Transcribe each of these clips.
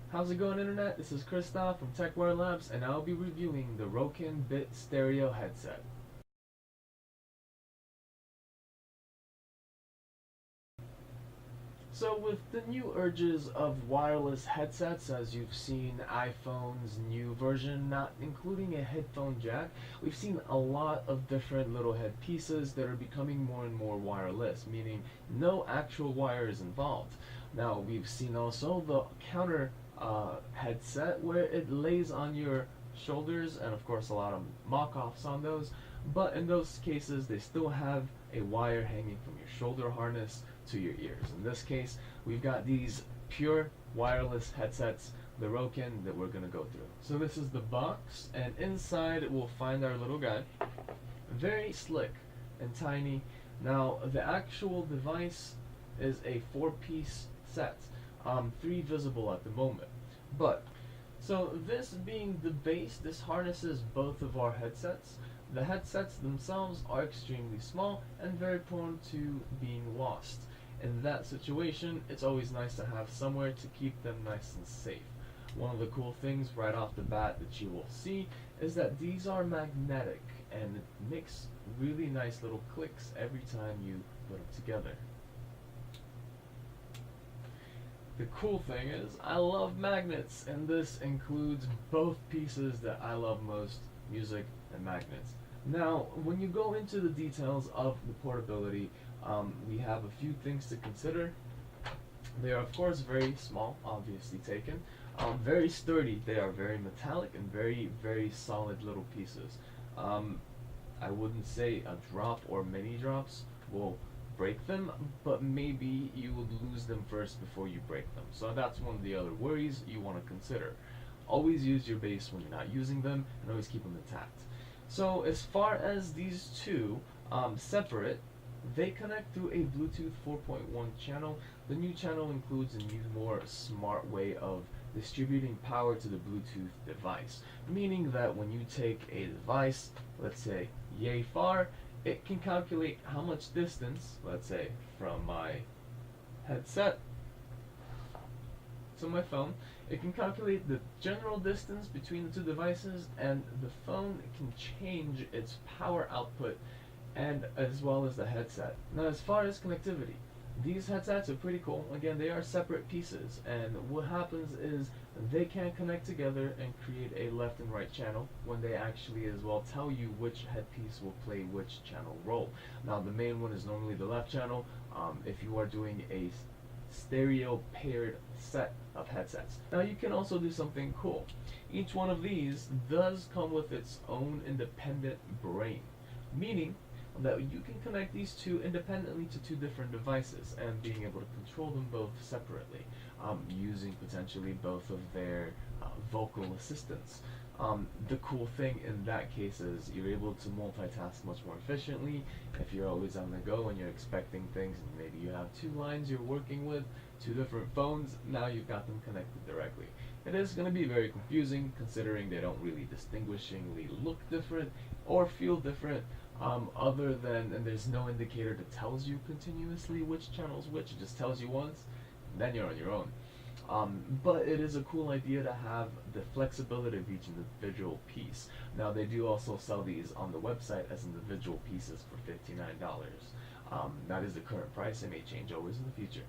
How's it going, Internet? This is Christoph from TechwareLabs, and I'll be reviewing the Rowkin Bit stereo headset. So, with the new urges of wireless headsets, as you've seen iPhone's new version not including a headphone jack, we've seen a lot of different little head pieces that are becoming more and more wireless, meaning no actual wire is involved. Now, we've seen also the counter headset where it lays on your shoulders, and of course, a lot of mock offs on those. But in those cases, they still have a wire hanging from your shoulder harness to your ears. In this case, we've got these pure wireless headsets, the Rokan, that we're going to go through. So this is the box, and inside we'll find our little guy. Very slick and tiny. Now, the actual device is a 4-piece set, 3 visible at the moment. But, so this being the base, this harnesses both of our headsets. The headsets themselves are extremely small and very prone to being lost. In that situation, it's always nice to have somewhere to keep them nice and safe. One of the cool things right off the bat that you will see is that these are magnetic, and it makes really nice little clicks every time you put them together. The cool thing is, I love magnets, and this includes both pieces that I love most, music and magnets. Now, when you go into the details of the portability, we have a few things to consider. They are, of course, very small, obviously taken. Very sturdy. They are very metallic and very, very solid little pieces. I wouldn't say a drop or many drops will break them, but maybe you would lose them first before you break them. So that's one of the other worries you want to consider. Always use your base when you're not using them, and always keep them intact. So as far as these two separate, they connect through a Bluetooth 4.1 channel. The new channel includes a new, more smart way of distributing power to the Bluetooth device, meaning that when you take a device, let's say yay far, it can calculate how much distance, let's say from my headset to my phone. It can calculate the general distance between the two devices, and the phone can change its power output and as well as the headset. Now, as far as connectivity, these headsets are pretty cool. Again, they are separate pieces, and what happens is they can connect together and create a left and right channel when they actually as well tell you which headpiece will play which channel role. Now, the main one is normally the left channel. If you are doing a stereo paired set of headsets. Now, you can also do something cool. Each one of these does come with its own independent brain, meaning that you can connect these two independently to two different devices and being able to control them both separately, using potentially both of their vocal assistants. The cool thing in that case is you're able to multitask much more efficiently. If you're always on the go and you're expecting things, and maybe you have 2 lines you're working with, 2 different phones, now you've got them connected directly. It is going to be very confusing considering they don't really distinguishingly look different or feel different, other than, and there's no indicator that tells you continuously which channel's which. It just tells you once, then you're on your own. But it is a cool idea to have the flexibility of each individual piece. Now, they do also sell these on the website as individual pieces for $59. That is the current price. It may change always in the future.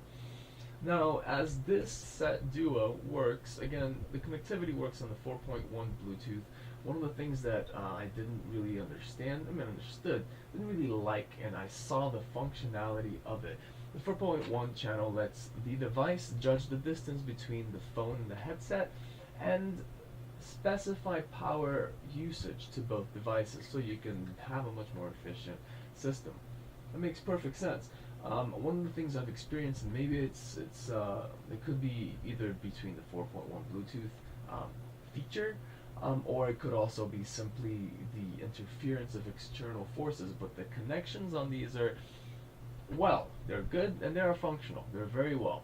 Now, as this set duo works, again, the connectivity works on the 4.1 Bluetooth. One of the things that I didn't really understand, didn't really like, and I saw the functionality of it. The 4.1 channel lets the device judge the distance between the phone and the headset and specify power usage to both devices so you can have a much more efficient system. That makes perfect sense. One of the things I've experienced, and maybe it could be either between the 4.1 Bluetooth feature, or it could also be simply the interference of external forces, but the connections on these are, well, they're good and they are functional. They're very well.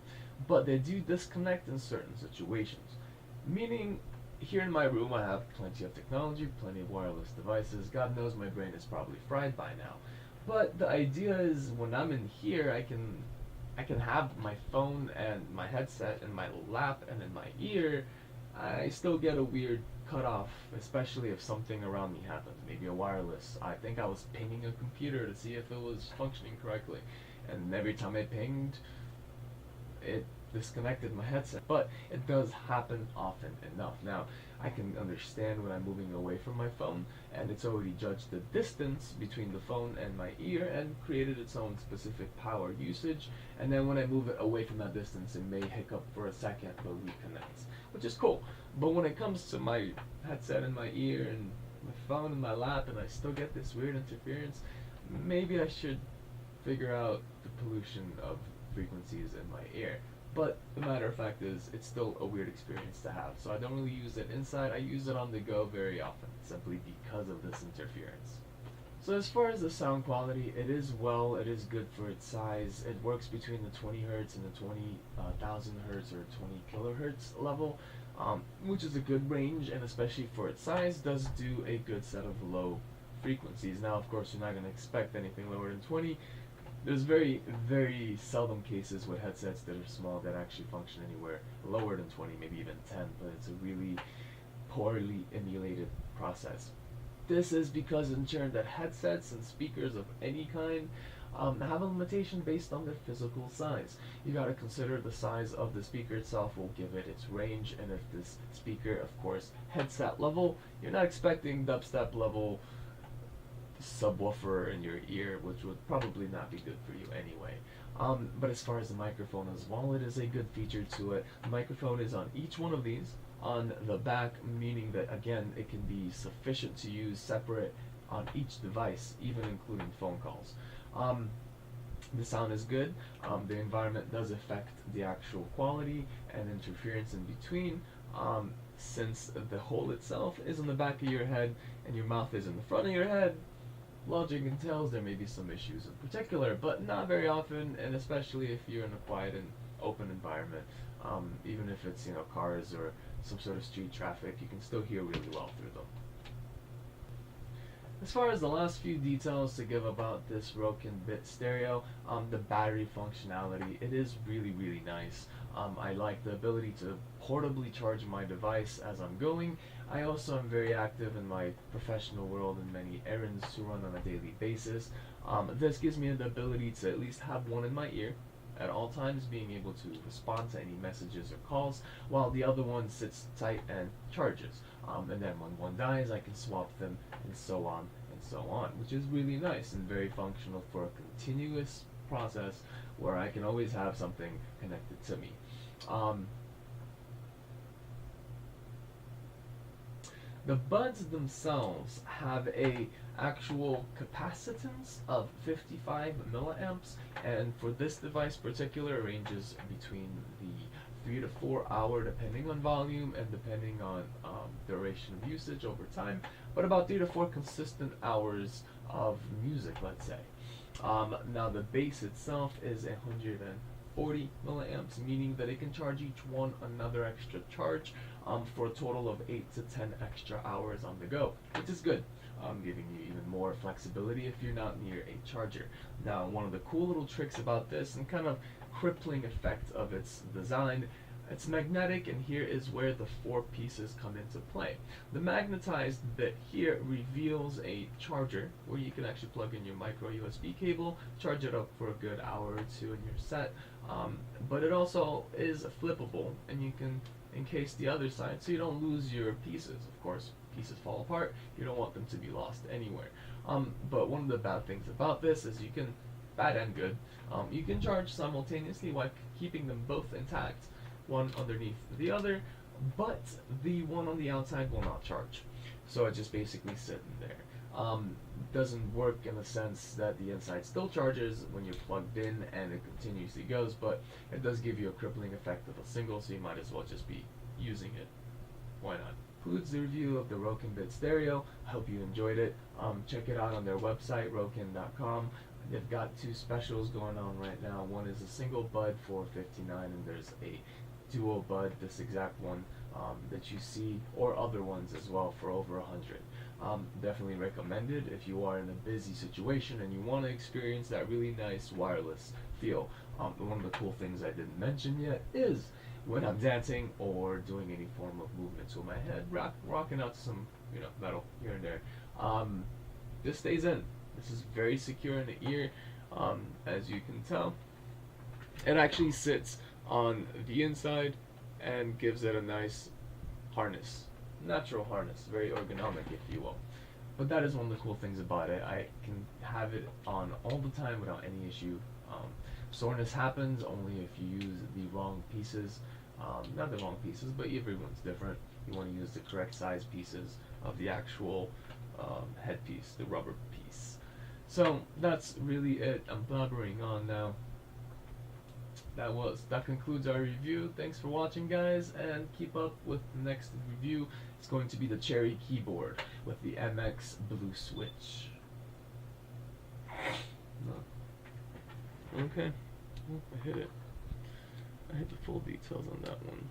But they do disconnect in certain situations. Meaning, here in my room I have plenty of technology, plenty of wireless devices. God knows my brain is probably fried by now. But the idea is when I'm in here, I can I can have my phone and my headset in my lap and in my ear, I still get a weird cutoff, especially if something around me happens. Maybe a wireless. I think I was pinging a computer to see if it was functioning correctly, and every time I pinged, it disconnected my headset. But it does happen often enough. Now, I can understand when I'm moving away from my phone, and it's already judged the distance between the phone and my ear and created its own specific power usage. And then when I move it away from that distance, it may hiccup for a second but reconnects, which is cool. But when it comes to my headset in my ear and my phone in my lap, and I still get this weird interference, maybe I should figure out the pollution of frequencies in my ear. But the matter of fact is, it's still a weird experience to have. So I don't really use it inside. I use it on the go very often, simply because of this interference. So as far as the sound quality, it is good for its size. It works between the 20 hertz and the 20,000 hertz or 20 kilohertz level, which is a good range, and especially for its size, does do a good set of low frequencies. Now, of course, you're not going to expect anything lower than 20. There's very, very seldom cases with headsets that are small that actually function anywhere lower than 20, maybe even 10, but it's a really poorly emulated process. This is because in turn that headsets and speakers of any kind have a limitation based on their physical size. You gotta consider the size of the speaker itself will give it its range, and if this speaker, of course, headset level, you're not expecting dubstep level subwoofer in your ear, which would probably not be good for you anyway. But as far as the microphone as well, it is a good feature to it. The microphone is on each one of these on the back, meaning that again it can be sufficient to use separate on each device, even including phone calls. The sound is good. The environment does affect the actual quality and interference in between. Since the hole itself is on the back of your head and your mouth is in the front of your head, logic entails there may be some issues in particular, but not very often, and especially if you're in a quiet and open environment. Even if it's cars or some sort of street traffic, you can still hear really well through them. As far as the last few details to give about this Rowkin Bit stereo, the battery functionality, it is really, really nice. I like the ability to portably charge my device as I'm going. I also am very active in my professional world and many errands to run on a daily basis. This gives me the ability to at least have one in my ear at all times, being able to respond to any messages or calls, while the other one sits tight and charges. And then when one dies, I can swap them, and so on and so on, which is really nice and very functional for a continuous process where I can always have something connected to me. The buds themselves have a actual capacitance of 55 milliamps, and for this device particular, it ranges between the 3 to 4 hour, depending on volume and depending on duration of usage over time, but about 3 to 4 consistent hours of music, let's say. Now the base itself is 140 milliamps, meaning that it can charge each one another extra charge for a total of 8 to 10 extra hours on the go, which is good, giving you even more flexibility if you're not near a charger. Now, one of the cool little tricks about this and kind of crippling effect of its design, it's magnetic, and here is where the 4 pieces come into play. The magnetized bit here reveals a charger where you can actually plug in your micro USB cable, charge it up for a good hour or two in your set, but it also is flippable, and you can encase the other side so you don't lose your pieces. Of course, pieces fall apart, you don't want them to be lost anywhere. But one of the bad things about this is bad and good, you can charge simultaneously while keeping them both intact, one underneath the other, but the one on the outside will not charge. So it's just basically sitting there. Doesn't work in the sense that the inside still charges when you're plugged in and it continuously goes, but it does give you a crippling effect of a single, so you might as well just be using it. Why not? Concludes the review of the Rowkin Bit stereo. I hope you enjoyed it. Check it out on their website, rowkin.com. They've got 2 specials going on right now. One is a single bud for $59, and there's a dual bud, this exact one that you see, or other ones as well, for over $100. Definitely recommended if you are in a busy situation and you want to experience that really nice wireless feel. One of the cool things I didn't mention yet is when I'm dancing or doing any form of movements with my head, rocking out some, metal here and there. This stays in. This is very secure in the ear, as you can tell. It actually sits on the inside and gives it a nice harness, natural harness, very ergonomic, if you will. But that is one of the cool things about it. I can have it on all the time without any issue. Soreness happens only if you use the wrong pieces. Not the wrong pieces, but everyone's different. You want to use the correct size pieces of the actual headpiece, the rubber piece. So that's really it. I'm blabbering on now. That concludes our review. Thanks for watching, guys, and keep up with the next review. It's going to be the Cherry keyboard with the MX blue switch. No. Okay. I hit it. I hit the full details on that one.